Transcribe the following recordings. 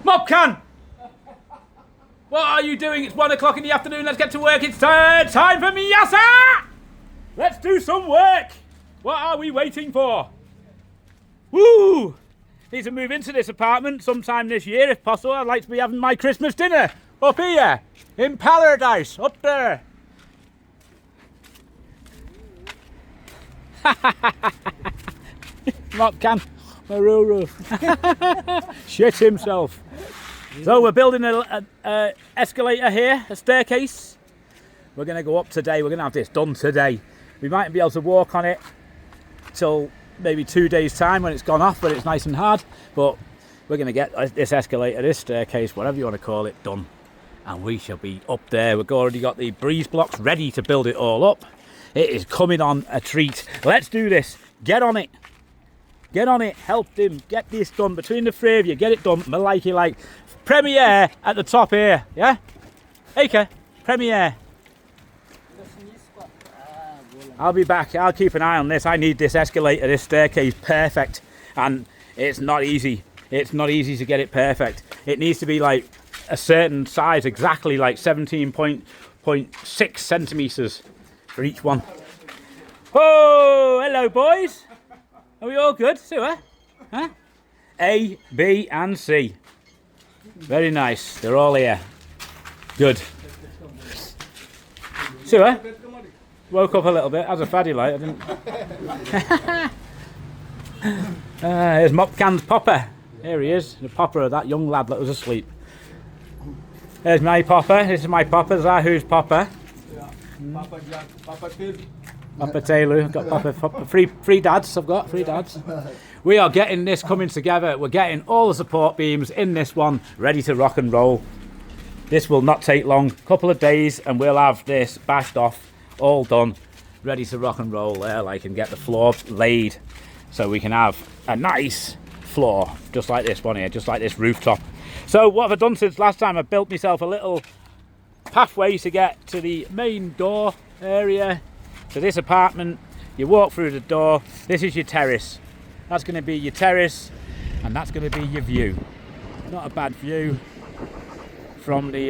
Mopcan! What are you doing? It's 1 o'clock in the afternoon. Let's get to work. It's time for Miyasa! Let's do some work. What are we waiting for? Woo! Need to move into this apartment sometime this year if possible. I'd like to be having my Christmas dinner up here in paradise, up there. Mopcan, Maruru. Shit himself. So we're building a escalator here, a staircase. We're going to go up today. We're going to have this done today. We might be able to walk on it till maybe 2 days time when it's gone off, but it's nice and hard. But we're going to get this escalator, this staircase, whatever you want to call it, done. And we shall be up there. We've already got the breeze blocks ready to build it all up. It is coming on a treat. Let's do this. Get on it. Get on it. Help him. Get this done. Between the three of you, get it done. Maliki like. Premiere at the top here. Yeah? Aka. Premiere. I'll be back. I'll keep an eye on this. I need this escalator, this staircase perfect. And it's not easy. It's not easy to get it perfect. It needs to be like a certain size, exactly like 17.6 centimetres for each one. Oh, hello boys. Are we all good? Sua? Huh? A, B and C. Very nice. They're all here. Good. Sua? Woke up a little bit. As a faddy light, I didn't. Here's Mopcan's popper. Here he is. The popper of that young lad that was asleep. There's my popper. This is my popper. Zahu's popper. Papa Taylor. I've got Papa. Three dads. I've got 3 dads. We are getting this coming together. We're getting all the support beams in this one ready to rock and roll. This will not take long. Couple of days and we'll have this bashed off, all done, ready to rock and roll there. Like, and get the floor laid so we can have a nice floor just like this one here, just like this rooftop. So what have I done since last time? I built myself a little pathway to get to the main door area to this apartment. You walk through the door. This is your terrace. That's going to be your terrace, and that's going to be your view. Not a bad view from the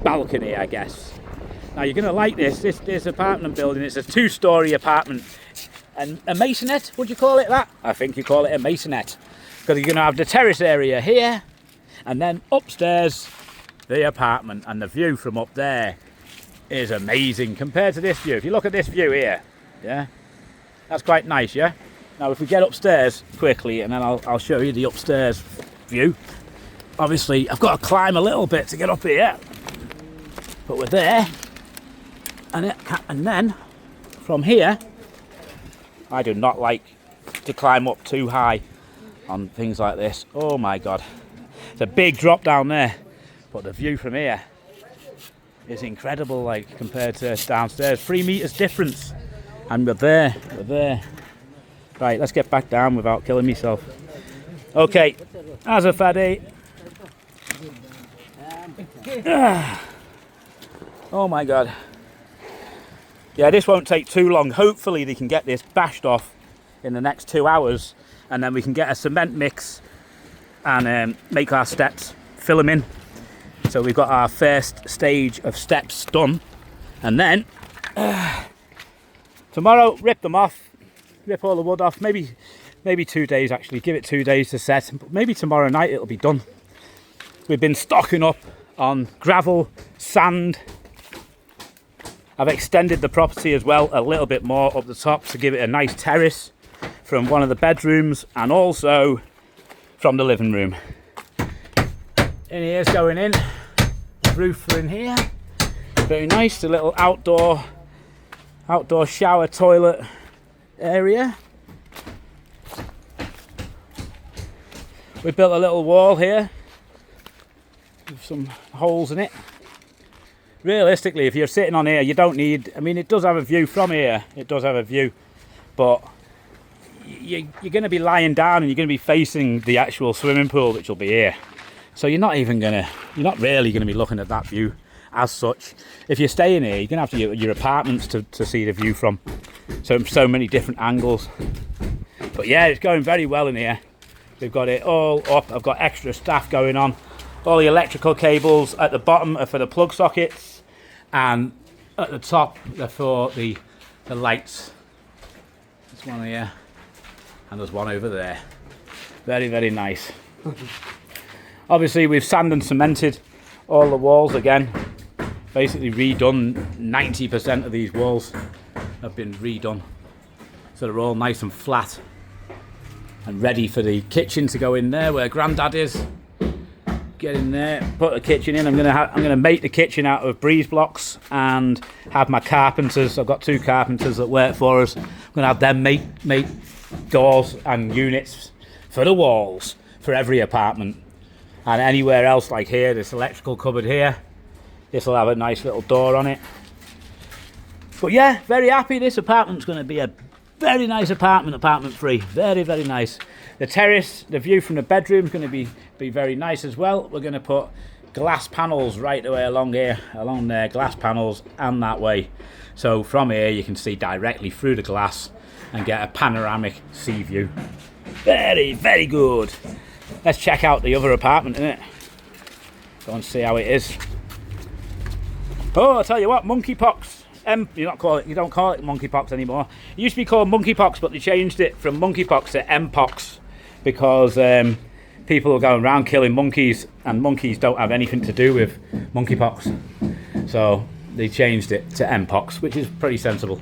balcony, I guess. Now you're going to like this apartment building. It's a 2-storey apartment, and a masonette. Would you call it that? I think you call it a masonette, because you're going to have the terrace area here, and then upstairs the apartment, and the view from up there is amazing compared to this view. If you look at this view here, yeah, that's quite nice, yeah. Now if we get upstairs quickly, and then I'll show you the upstairs view. Obviously I've got to climb a little bit to get up here, but we're there, and then from here, I do not like to climb up too high on things like this. Oh my god, it's a big drop down there, but the view from here is incredible, like compared to downstairs. 3 meters difference, and we're there. Right, let's get back down without killing myself. Okay, as a faddy. Oh my god. Yeah, this won't take too long. Hopefully they can get this bashed off in the next 2 hours, and then we can get a cement mix and make our steps, fill them in. So we've got our first stage of steps done, and then tomorrow rip them off, rip all the wood off. Maybe 2 days actually. Give it 2 days to set. Maybe tomorrow night it'll be done. We've been stocking up on gravel, sand. I've extended the property as well a little bit more up the top to give it a nice terrace from one of the bedrooms and also from the living room. In here's going in. Roof in here. Very nice. A little outdoor shower toilet area. We built a little wall here with some holes in it. Realistically, if you're sitting on here, you don't need, I mean, it does have a view from here. It does have a view, but you're going to be lying down and you're going to be facing the actual swimming pool, which will be here. So you're not really going to be looking at that view as such. If you're staying here, you're going to have to use your apartments to see the view from. So many different angles. But yeah, it's going very well in here. We've got it all up. I've got extra staff going on All the electrical cables at the bottom are for the plug sockets, and at the top they're for the lights. There's one here, and there's one over there. Very, very nice. Obviously we've sand and cemented all the walls again. Basically redone. 90% of these walls have been redone, so they're all nice and flat and ready for the kitchen to go in there where Grandad is. Get in there, put the kitchen in. I'm gonna make the kitchen out of breeze blocks and have my carpenters. I've got 2 carpenters that work for us. I'm gonna have them make doors and units for the walls for every apartment, and anywhere else, like here, this electrical cupboard here, this will have a nice little door on it. But yeah, very happy. This apartment's going to be a very nice apartment 3. Very, very nice. The terrace, the view from the bedroom is going to be very nice as well. We're going to put glass panels right the way along here, along there, glass panels, and that way. So from here you can see directly through the glass and get a panoramic sea view. Very, very good. Let's check out the other apartment, innit? Go and see how it is. Oh, I'll tell you what, monkeypox. You don't call it monkeypox anymore. It used to be called monkeypox, but they changed it from monkeypox to mpox because people are going around killing monkeys, and monkeys don't have anything to do with monkeypox. So they changed it to mpox, which is pretty sensible.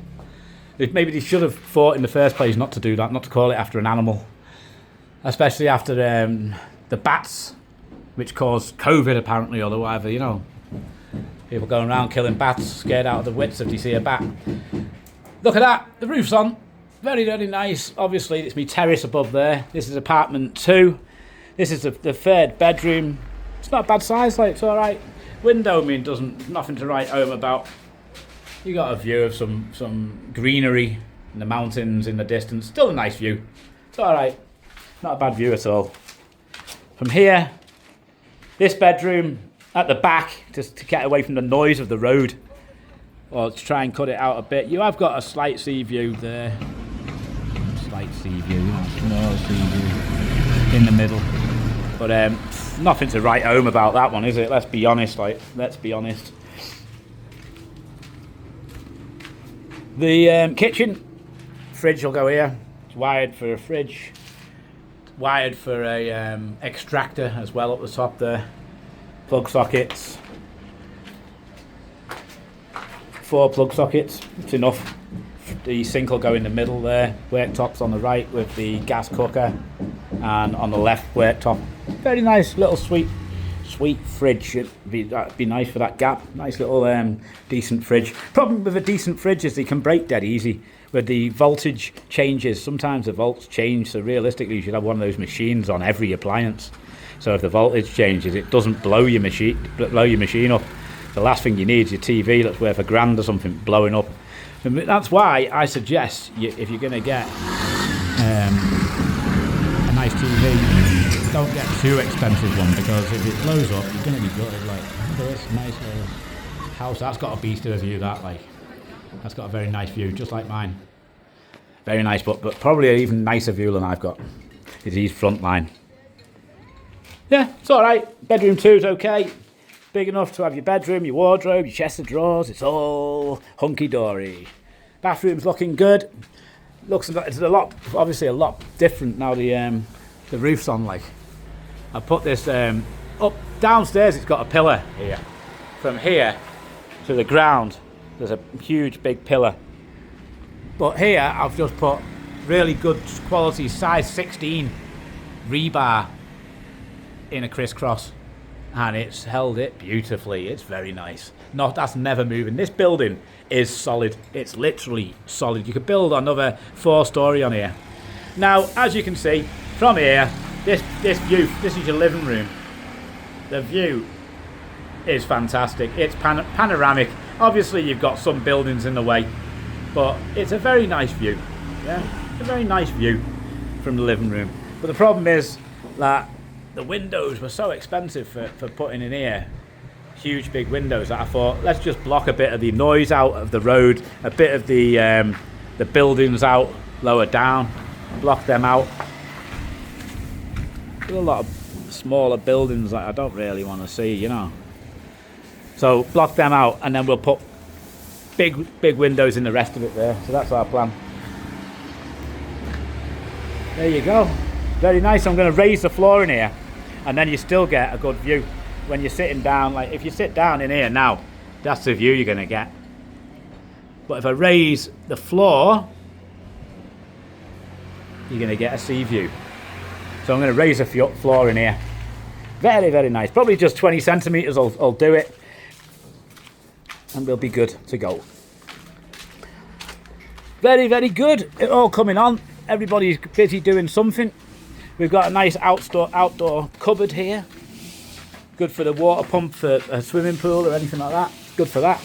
Maybe they should have thought in the first place not to do that, not to call it after an animal, especially after the bats, which caused COVID apparently, or whatever, you know. People going around killing bats, scared out of the wits if they see a bat. Look at that, the roof's on. Very, very nice. Obviously, it's my terrace above there. This is apartment 2. This is the 3rd bedroom. It's not a bad size, like, it's all right. Window, nothing to write home about. You got a view of some greenery in the mountains in the distance. Still a nice view. It's all right. Not a bad view at all. From here, this bedroom at the back, just to get away from the noise of the road, or to try and cut it out a bit. You have got a slight sea view there. Slight sea view, small sea view in the middle. But nothing to write home about that one, is it? Let's be honest, let's be honest. The kitchen, fridge will go here. It's wired for a fridge. Wired for a extractor as well up the top there. Plug sockets. 4 plug sockets, it's enough. The sink will go in the middle there. Worktops on the right with the gas cooker, and on the left worktop. Very nice little sweet fridge. That'd be nice for that gap. Nice little decent fridge. Problem with a decent fridge is they can break dead easy. With the voltage changes, sometimes the volts change, so realistically you should have one of those machines on every appliance. So if the voltage changes, it doesn't blow your machine up. The last thing you need is your TV that's worth $1,000 or something blowing up. And that's why I suggest if you're going to get a nice TV, don't get too expensive one, because if it blows up, you're going to be gutted. Like, look at this nice little house. That's got a beast of a view. That's got a very nice view, just like mine. Very nice, but probably an even nicer view than I've got. Is his front line. Yeah, it's all right. Bedroom 2 is okay. Big enough to have your bedroom, your wardrobe, your chest of drawers. It's all hunky-dory. Bathroom's looking good. It's obviously a lot different now. The roof's on. Like, I put this up downstairs. It's got a pillar here. From here to the ground, there's a huge big pillar. But here I've just put really good quality size 16 rebar in a crisscross, and it's held it beautifully. It's very nice. That's never moving. This building is solid. It's literally solid. You could build another 4-story on here. Now, as you can see from here, this view, this is your living room. The view is fantastic. It's panoramic. Obviously you've got some buildings in the way, but it's a very nice view. Yeah, it's a very nice view from the living room. But the problem is that the windows were so expensive for putting in here. Huge big windows that I thought, let's just block a bit of the noise out of the road, a bit of the buildings out lower down, block them out. A lot of smaller buildings that I don't really want to see, you know. So block them out, and then we'll put big windows in the rest of it there. So that's our plan. There you go. Very nice. I'm going to raise the floor in here, and then you still get a good view when you're sitting down. Like if you sit down in here now, that's the view you're going to get. But if I raise the floor, you're going to get a sea view. So I'm going to raise the floor in here. Very, very nice. Probably just 20 centimetres I'll do it. And we'll be good to go. Very, very good. It all coming on. Everybody's busy doing something. We've got a nice outdoor cupboard here. Good for the water pump for a swimming pool or anything like that. Good for that.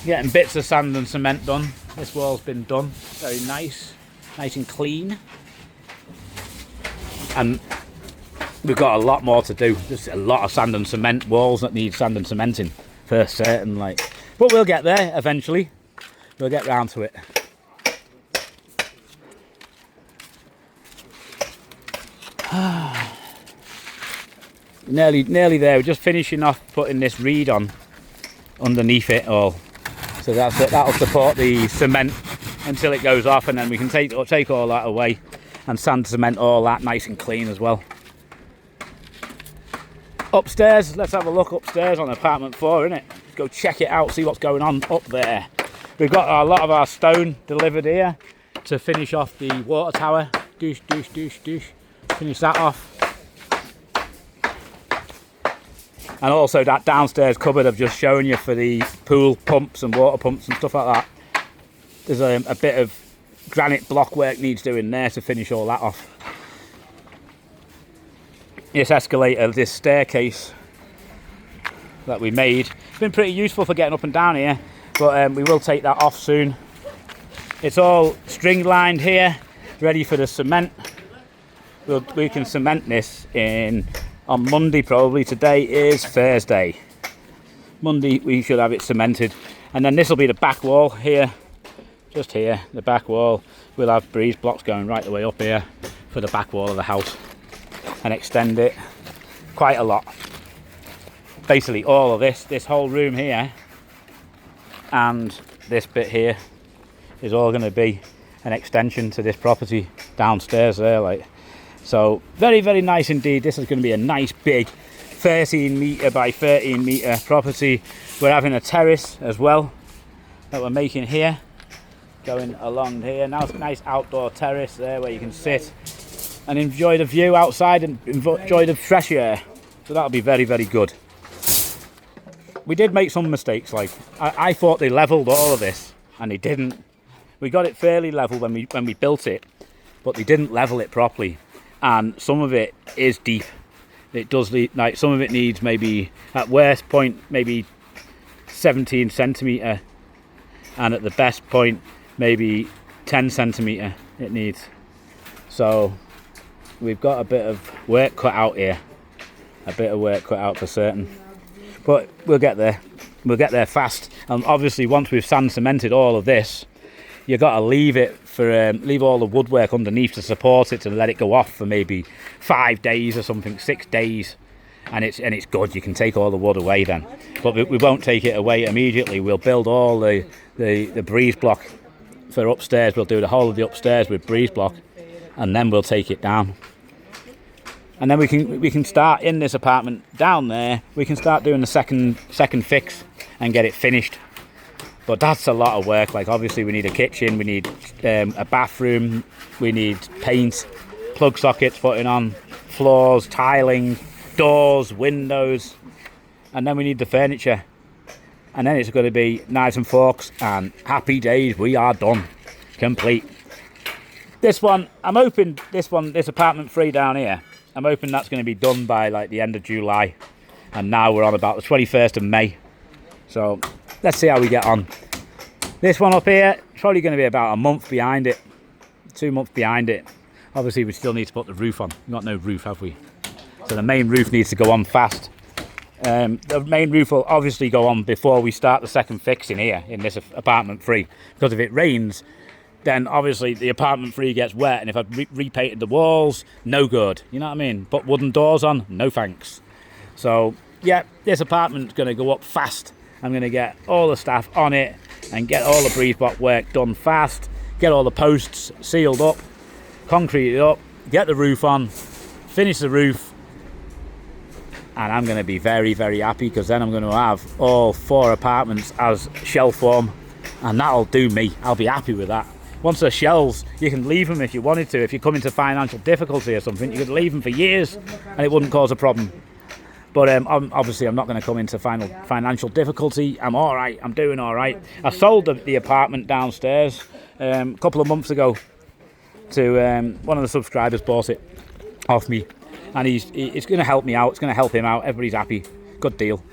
Getting bits of sand and cement done. This wall's been done. Very nice. Nice and clean. And we've got a lot more to do. Just a lot of sand and cement walls that need sand and cementing for certain, like. But we'll get there eventually. We'll get round to it. Nearly there. We're just finishing off putting this reed on underneath it all. So that'll support the cement until it goes off, and then we can take all that away and sand cement all that nice and clean as well. Upstairs, let's have a look upstairs on apartment 4, innit? Go check it out, see what's going on up there. We've got a lot of our stone delivered here to finish off the water tower. Douche. Finish that off. And also that downstairs cupboard I've just shown you for the pool pumps and water pumps and stuff like that. There's a bit of granite block work needs doing there to finish all that off. This escalator, this staircase that we made, it's been pretty useful for getting up and down here, but we will take that off soon. It's all string lined here, ready for the cement. We can cement this on Monday probably. Today is Thursday. Monday we should have it cemented, and then this will be the back wall here, just here, the back wall. We'll have breeze blocks going right the way up here for the back wall of the house and extend it quite a lot. Basically all of this whole room here and this bit here is all going to be an extension to this property downstairs there, like. So very, very nice indeed. This is going to be a nice big 13 metre by 13 metre property. We're having a terrace as well that we're making here, going along here. Now it's a nice outdoor terrace there where you can sit and enjoy the view outside and enjoy the fresh air. So that'll be very, very good. We did make some mistakes. Like I thought they levelled all of this, and they didn't. We got it fairly level when we built it, but they didn't level it properly. And some of it is deep. It does like some of it needs maybe at worst point maybe 17 centimetre, and at the best point maybe 10 centimetre it needs. So we've got a bit of work cut out here, a bit of work cut out for certain. But we'll get there. We'll get there fast. And obviously, once we've sand cemented all of this, you've got to leave it for leave all the woodwork underneath to support it, to let it go off for maybe 5 days or something, 6 days, and it's good. You can take all the wood away then, but we won't take it away immediately. We'll build all the breeze block for upstairs. We'll do the whole of the upstairs with breeze block, and then we'll take it down. And then we can start in this apartment down there. We can start doing the second fix and get it finished. But that's a lot of work. Like obviously we need a kitchen, we need a bathroom, we need paint, plug sockets putting on, floors, tiling, doors, windows, and then we need the furniture. And then it's going to be knives and forks and happy days. We are done, complete. This one, I'm hoping this apartment 3 down here, I'm hoping that's going to be done by like the end of July. And now we're on about the 21st of May. So let's see how we get on. This one up here, it's probably going to be about a month behind it. 2 months behind it. Obviously we still need to put the roof on. We've got no roof, have we? So the main roof needs to go on fast. The main roof will obviously go on before we start the second fix in here, in this apartment 3. Because if it rains, then obviously the apartment 3 gets wet, and if I repainted the walls, no good. You know what I mean? Put wooden doors on, no thanks. So yeah, this apartment's going to go up fast. I'm going to get all the staff on it and get all the breeze block work done fast, get all the posts sealed up, concrete it up, get the roof on, finish the roof, and I'm going to be very, very happy, because then I'm going to have all 4 apartments as shell form, and that'll do me. I'll be happy with that. Once they're shells, you can leave them if you wanted to. If you come into financial difficulty or something, you could leave them for years and it wouldn't cause a problem. But obviously I'm not going to come into financial difficulty. I'm all right. I'm doing all right. I sold the apartment downstairs a couple of months ago to one of the subscribers. Bought it off me, and it's going to help me out. It's going to help him out. Everybody's happy. Good deal.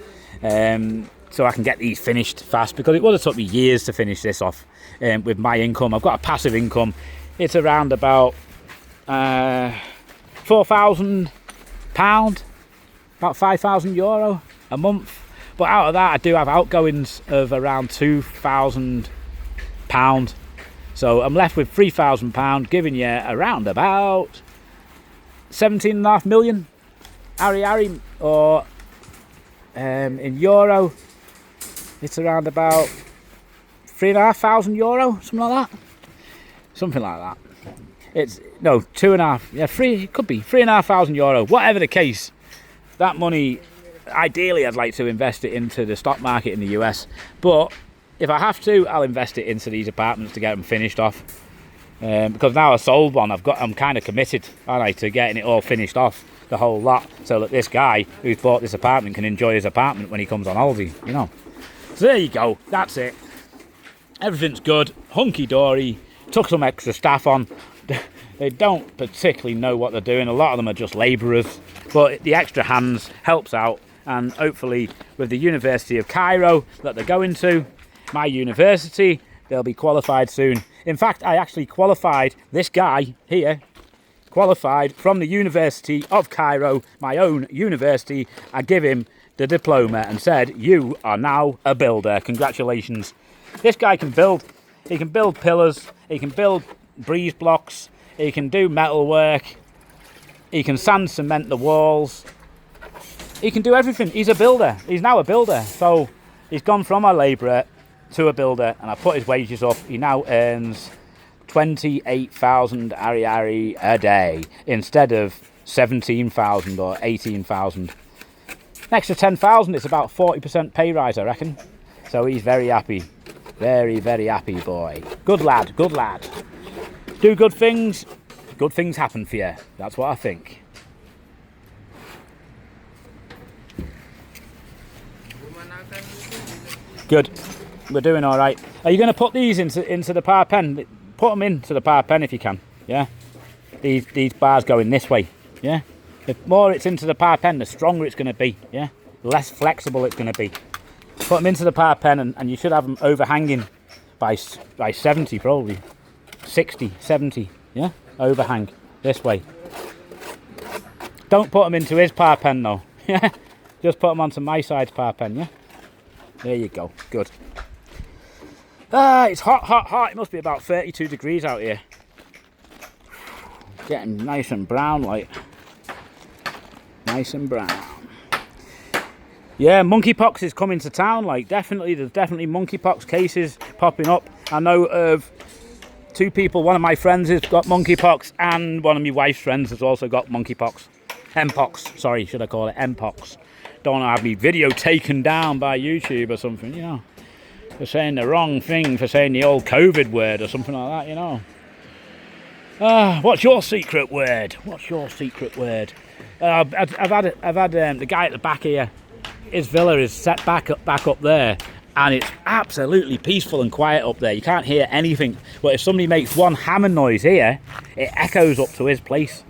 So I can get these finished fast, because it would have took me years to finish this off with my income. I've got a passive income. It's around about £4,000, about €5,000 a month. But out of that, I do have outgoings of around £2,000. So I'm left with £3,000, giving you around about 17.5 million Ari, or in euro, it's around about €3,500, something like that. It's no 2.5, yeah, three. It could be €3,500. Whatever the case, that money, ideally, I'd like to invest it into the stock market in the US. But if I have to, I'll invest it into these apartments to get them finished off. Because now I sold one, I'm kind of committed, aren't I, to getting it all finished off, the whole lot, so that this guy who's bought this apartment can enjoy his apartment when he comes on holiday, you know. So there you go, that's it. Everything's good, hunky-dory. Took some extra staff on. They don't particularly know what they're doing. A lot of them are just labourers, but the extra hands helps out. And hopefully with the University of Cairo that they're going to, my university, they'll be qualified soon. In fact, I actually qualified, this guy here, qualified from the University of Cairo, my own university. I give him the diploma and said, you are now a builder. Congratulations. This guy can build. He can build pillars. He can build breeze blocks. He can do metal work. He can sand cement the walls. He can do everything. He's a builder. He's now a builder. So he's gone from a labourer to a builder, and I put his wages up. He now earns 28,000 Ari a day instead of 17,000 or 18,000. Next to 10,000, it's about 40% pay rise, I reckon. So he's very happy. Very, very happy boy. Good lad, good lad. Do good things happen for you. That's what I think. Good. We're doing all right. Are you going to put these into the power pen? Put them into the power pen if you can. Yeah. These bars going this way. Yeah. The more it's into the power pen, the stronger it's going to be. Yeah. The less flexible it's going to be. Put them into the power pen, and you should have them overhanging by 70 probably. 60, 70. Yeah. Overhang this way. Don't put them into his power pen though. Yeah. Just put them onto my side's power pen. Yeah. There you go. Good. It's hot, hot, hot. It must be about 32 degrees out here. Getting nice and brown, like. Nice and brown. Yeah, monkeypox is coming to town, like, definitely. There's definitely monkeypox cases popping up. I know of 2 people. One of my friends has got monkeypox, and one of my wife's friends has also got monkeypox. Mpox, sorry, should I call it Mpox? Don't want to have me video taken down by YouTube or something, you know. For saying the wrong thing, for saying the old COVID word or something like that, you know. What's your secret word? What's your secret word? I've had the guy at the back here. His villa is set back up there, and it's absolutely peaceful and quiet up there. You can't hear anything. But if somebody makes one hammer noise here, it echoes up to his place,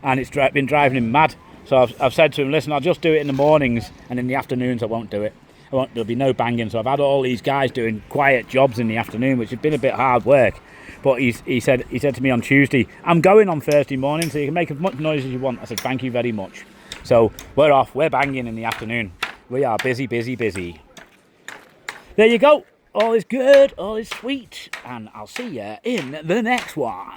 and it's been driving him mad. So I've said to him, listen, I'll just do it in the mornings, and in the afternoons I won't do it. There'll be no banging. So I've had all these guys doing quiet jobs in the afternoon, which has been a bit hard work. But he said to me on Tuesday, I'm going on Thursday morning, so you can make as much noise as you want. I said, thank you very much. So we're off. We're banging in the afternoon. We are busy, busy, busy. There you go. all is good, all is sweet, and I'll see you in the next one.